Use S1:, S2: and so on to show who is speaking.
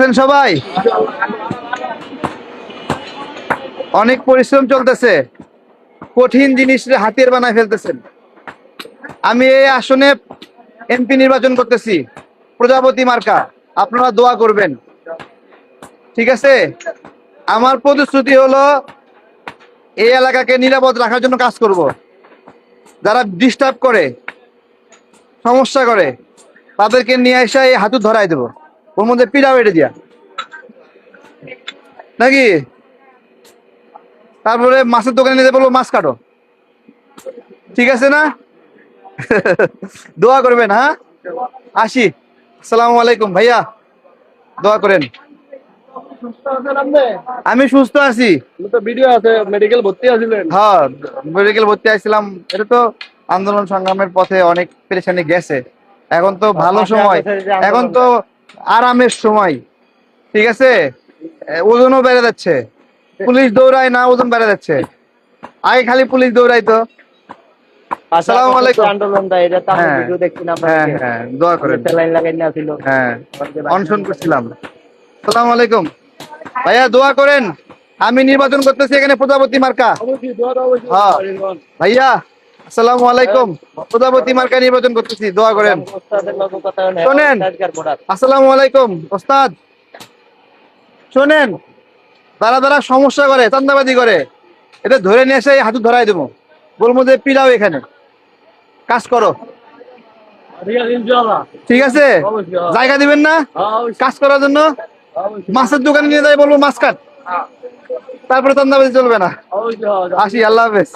S1: আছেন সবাই? অনেক পরিশ্রম চলতেছে, কঠিন জিনিস হাতের বানায় ফেলতেছেন। আমি এই আসনে এমপি নির্বাচন করতেছি, প্রজাপতি মার্কা। আপনারা দোয়া করবেন, ঠিক আছে? আমার প্রতিশ্রুতি হলো এই এলাকাকে নিরাপদ রাখার জন্য কাজ করব। যারা ডিস্টার্ব করে, সমস্যা করে, তাদেরকে নিয়ে এসে এই হাতু ধরাই দেবো, ওর মধ্যে পিড়া বেড়ে দিয়া নাকি। তারপরে মাছের দোকানে নিতে বলবো মাছ কাটো, ঠিক আছে না? দোয়া করবেন, হ্যাঁ? আসি। আসসালামু আলাইকুম ভাইয়া, দোয়া করেন। আমি সুস্থ আছি।
S2: ভিডিও আছে, মেডিকেল ভর্তি আছিলেন?
S1: হ্যাঁ, মেডিকেল ভর্তি আসছিলাম। এটা তো আন্দোলন সংগ্রামের পথে অনেক পেরেশানি গেছে, এখন তো ভালো সময়, এখন তো আরামের সময়, ঠিক আছে? ওজনও বেড়ে যাচ্ছে, পুলিশ দৌড়ায় না, ওজন বেড়ে যাচ্ছে। আগে খালি পুলিশ দৌড়াইতো। আসসালামু আলাইকুম। হ্যাঁ হ্যাঁ হ্যাঁ, দোয়া করেন। হ্যাঁ, অনশন করছিলাম। আসসালামু আলাইকুম ভাইয়া, দোয়া করেন। আমি নির্বাচন করতেছি এখানে প্রজাপতি মার্কা। হ্যাঁ ভাইয়া, আসসালামু আলাইকুম। প্রজাপতি মার্কা নির্বাচন করতেছি, দোয়া করেন। শোনেন, আসসালামু আলাইকুম ওস্তাদ, শোনেন, যারা যারা সমস্যা করে, চান্দাবাজি করে, এটা ধরে নিয়ে এসে হাতু ধরাই দেবো, বলবো যে পিড়াও এখানে কাজ করো, ঠিক আছে? জায়গা দিবেন না কাজ করার জন্য? মাছের দোকানে নিয়ে যাই, বলবো মাছ কাট, তারপরে চান্দাবাজি চলবে না। আসি, আল্লাহ হাফেজ।